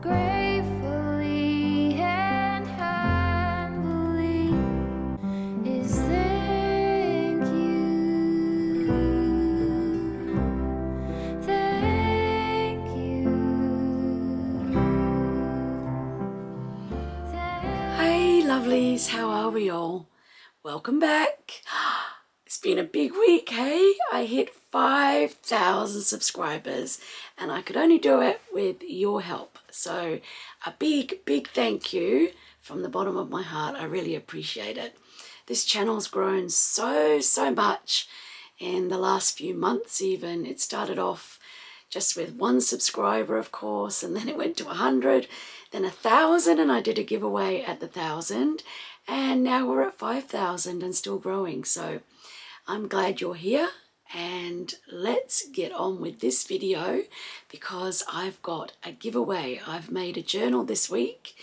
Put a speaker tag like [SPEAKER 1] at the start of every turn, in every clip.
[SPEAKER 1] gratefully and humbly is thank you. Thank you.
[SPEAKER 2] Hey lovelies, how are we all? Welcome back. It's been a big week, hey? I hit 5,000 subscribers and I could only do it with your help. So a big thank you from the bottom of my heart. I really appreciate it. This channel's grown so much in the last few months even. It started off just with 1 subscriber, of course, and then it went to 100, then 1,000, and I did a giveaway at the 1,000, and now we're at 5,000 and still growing. So I'm glad you're here, and let's get on with this video because I've got a giveaway. I've made a journal this week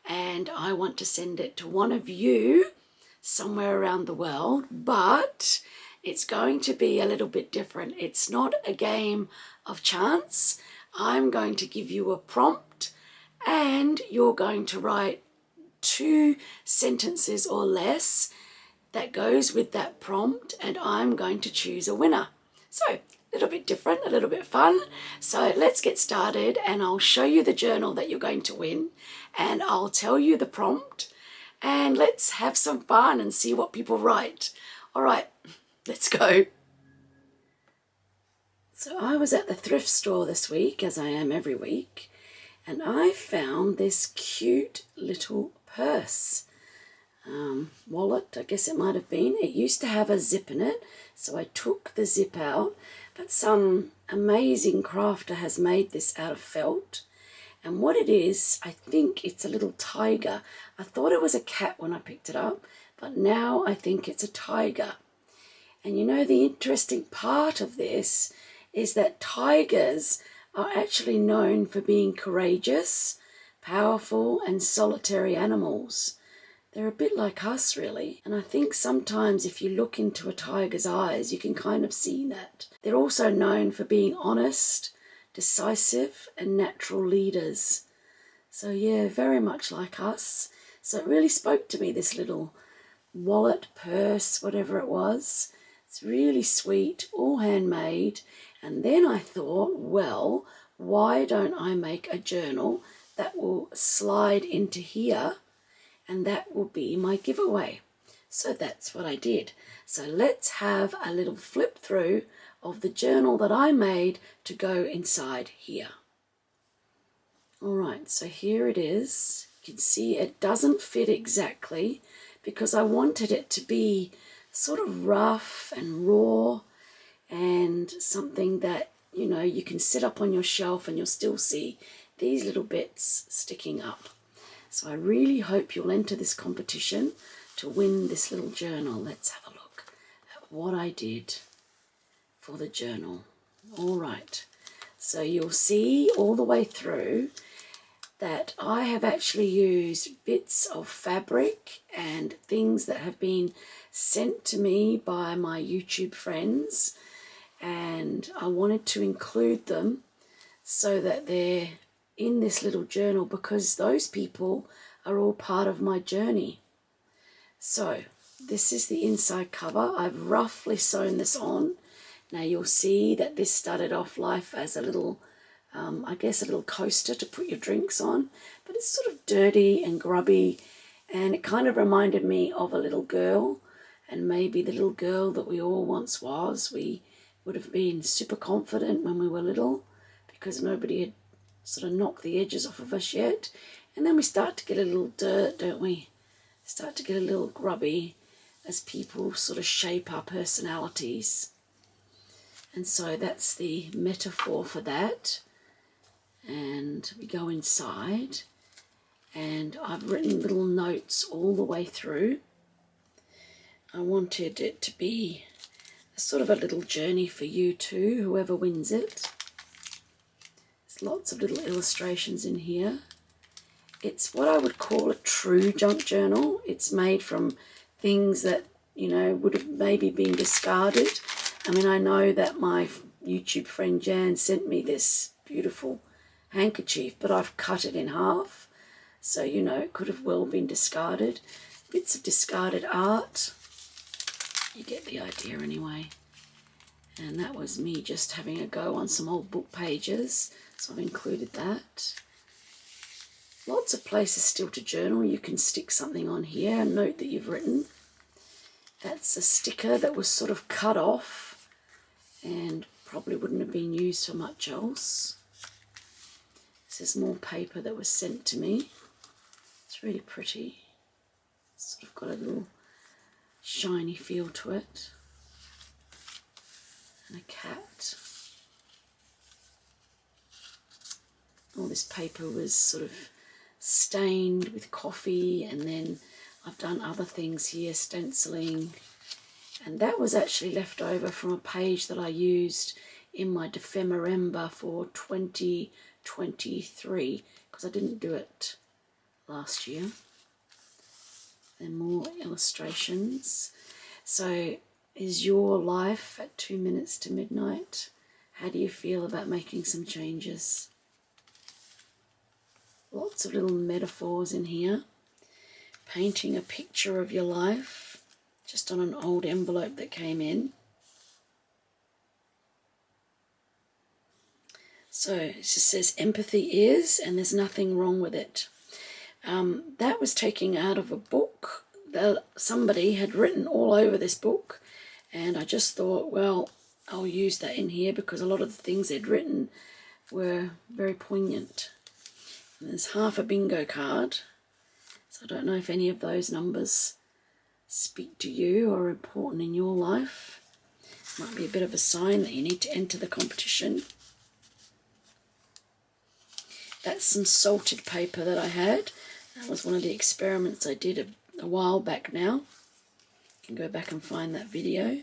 [SPEAKER 2] and I want to send it to one of you somewhere around the world, but it's going to be a little bit different. It's not a game of chance. I'm going to give you a prompt and you're going to write 2 sentences or less that goes with that prompt, and I'm going to choose a winner. So a little bit different, a little bit fun. So let's get started and I'll show you the journal that you're going to win and I'll tell you the prompt and let's have some fun and see what people write. All right, let's go. So I was at the thrift store this week, as I am every week, and I found this cute little purse. Wallet, I guess it might have been. It used to have a zip in it, so I took the zip out, but some amazing crafter has made this out of felt. And what it is, I think it's a little tiger. I thought it was a cat when I picked it up, but now I think it's a tiger. And you know, the interesting part of this is that tigers are actually known for being courageous, powerful, and solitary animals. They're a bit like us, really. And I think sometimes if you look into a tiger's eyes, you can kind of see that. They're also known for being honest, decisive, and natural leaders. So yeah, very much like us. So it really spoke to me, this little wallet, purse, whatever it was. It's really sweet, all handmade. And then I thought, well, why don't I make a journal that will slide into here? And that will be my giveaway. So that's what I did. So let's have a little flip through of the journal that I made to go inside here. All right, so here it is. You can see it doesn't fit exactly because I wanted it to be sort of rough and raw and something that, you know, you can sit up on your shelf and you'll still see these little bits sticking up. So I really hope you'll enter this competition to win this little journal. Let's have a look at what I did for the journal. All right, so you'll see all the way through that I have actually used bits of fabric and things that have been sent to me by my YouTube friends, and I wanted to include them so that they're in this little journal because those people are all part of my journey. So this is the inside cover. I've roughly sewn this on. Now you'll see that this started off life as a little, I guess a little coaster to put your drinks on, but it's sort of dirty and grubby and it kind of reminded me of a little girl, and maybe the little girl that we all once was. We would have been super confident when we were little because nobody had sort of knock the edges off of us yet, and then we start to get a little dirt, don't we? Start to get a little grubby as people sort of shape our personalities. And so that's the metaphor for that. And we go inside and I've written little notes all the way through. I wanted it to be a sort of a little journey for you too, whoever wins it. Lots of little illustrations in here. It's what I would call a true junk journal. It's made from things that, you know, would have maybe been discarded. I mean, I know that my YouTube friend Jan sent me this beautiful handkerchief, but I've cut it in half. So, you know, it could have well been discarded. Bits of discarded art. You get the idea anyway. And that was me just having a go on some old book pages. So I've included that. Lots of places still to journal. You can stick something on here, a note that you've written. That's a sticker that was sort of cut off and probably wouldn't have been used for much else. This is more paper that was sent to me. It's really pretty. It's sort of got a little shiny feel to it. And a cat. All this paper was sort of stained with coffee, and then I've done other things here, stenciling, and that was actually left over from a page that I used in my Ephemera for 2023 because I didn't do it last year. Then more illustrations. So is your life at 2 minutes to midnight? How do you feel about making some changes? Lots of little metaphors in here. Painting a picture of your life just on an old envelope that came in. So it just says empathy is, and there's nothing wrong with it. That was taken out of a book that somebody had written all over this book, and I just thought, well, I'll use that in here because a lot of the things they'd written were very poignant. And there's half a bingo card, so I don't know if any of those numbers speak to you or are important in your life. Might be a bit of a sign that you need to enter the competition. That's some salted paper that I had. That was one of the experiments I did a while back now. You can go back and find that video.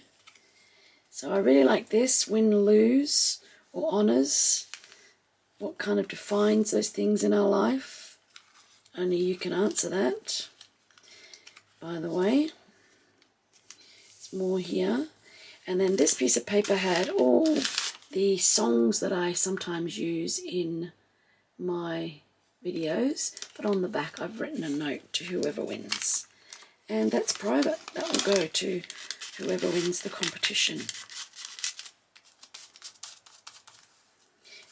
[SPEAKER 2] So I really like this, win, lose, or honours. What kind of defines those things in our life? Only you can answer that. By the way, it's more here. And then this piece of paper had all the songs that I sometimes use in my videos, but on the back I've written a note to whoever wins. And that's private. That will go to whoever wins the competition.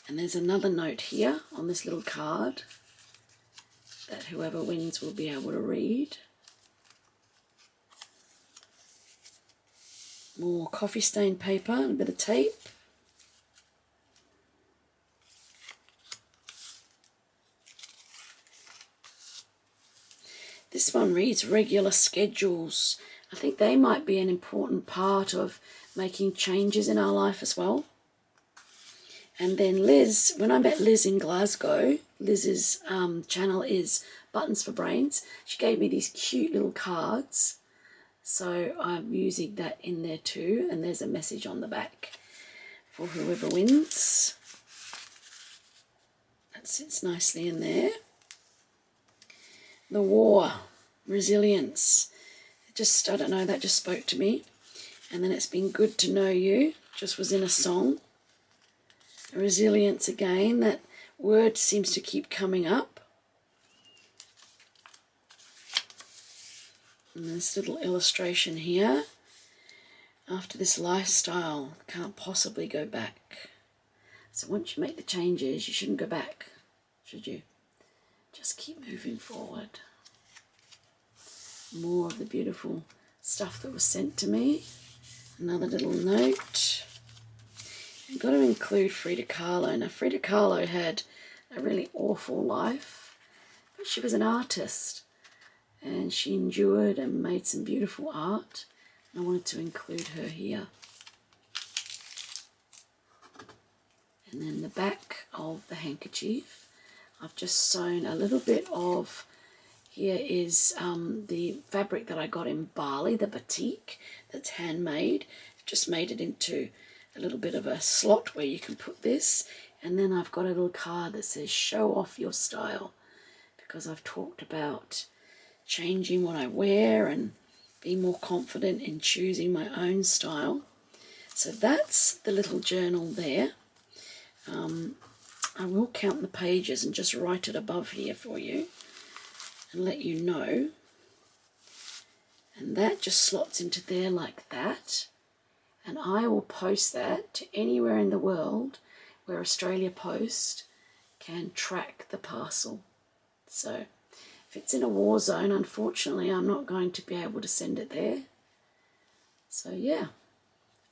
[SPEAKER 2] And there's another note here on this little card that whoever wins will be able to read. More coffee stain paper and a bit of tape. This one reads regular schedules. I think they might be an important part of making changes in our life as well. And then Liz, when I met Liz in Glasgow, Liz's channel is Buttons for Brains. She gave me these cute little cards. So I'm using that in there too. And there's a message on the back for whoever wins. That sits nicely in there. The war, resilience. Just, I don't know, that just spoke to me. And then it's been good to know you. Just was in a song. Resilience again, that word seems to keep coming up. And this little illustration here. After this lifestyle, can't possibly go back. So once you make the changes, you shouldn't go back, should you? Just keep moving forward. More of the beautiful stuff that was sent to me. Another little note. I've got to include Frida Kahlo. Now, Frida Kahlo had a really awful life, but she was an artist and she endured and made some beautiful art. And I wanted to include her here. And then the back of the handkerchief, I've just sewn a little bit of, here is the fabric that I got in Bali, the batik, that's handmade. I've just made it into a little bit of a slot where you can put this. And then I've got a little card that says show off your style, because I've talked about changing what I wear and being more confident in choosing my own style. So that's the little journal there. I will count the pages and just write it above here for you and let you know. And that just slots into there like that. And I will post that to anywhere in the world where Australia Post can track the parcel. So if it's in a war zone, unfortunately, I'm not going to be able to send it there. So yeah,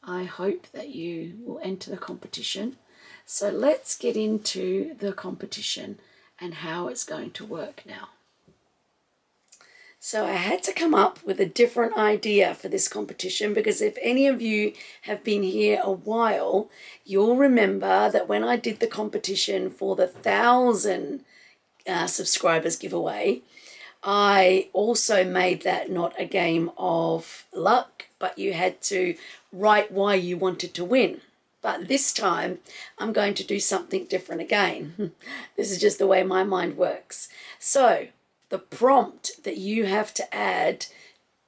[SPEAKER 2] I hope that you will enter the competition. So let's get into the competition and how it's going to work now. So I had to come up with a different idea for this competition, because if any of you have been here a while, you'll remember that when I did the competition for the 1,000 subscribers giveaway, I also made that not a game of luck, but you had to write why you wanted to win. But this time I'm going to do something different again. This is just the way my mind works. So the prompt that you have to add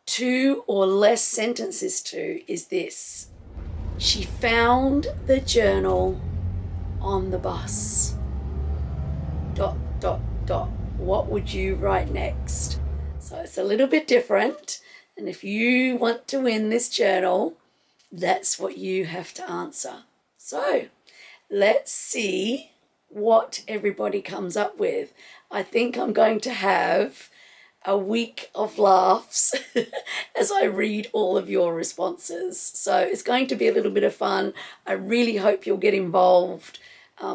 [SPEAKER 2] 2 or less sentences to is this: she found the journal on the bus. ... What would you write next? So it's a little bit different. And if you want to win this journal, that's what you have to answer. So let's see what everybody comes up with. I think I'm going to have a week of laughs as I read all of your responses. So it's going to be a little bit of fun. I really hope you'll get involved.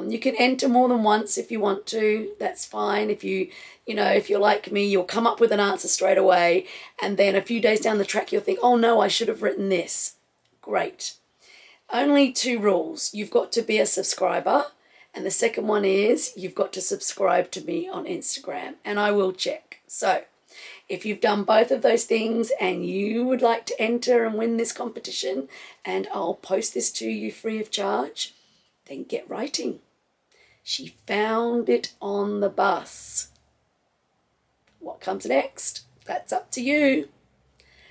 [SPEAKER 2] You can enter more than once if you want to. That's fine. If if you're like me, you'll come up with an answer straight away, and then a few days down the track you'll think, oh no, I should have written this. Great. Only 2 rules. You've got to be a subscriber, and the second one is you've got to subscribe to me on Instagram, and I will check. So if you've done both of those things and you would like to enter and win this competition, and I'll post this to you free of charge, then get writing. She found it on the bus. What comes next? That's up to you.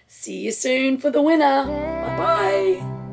[SPEAKER 2] See you soon for the winner. Bye-bye.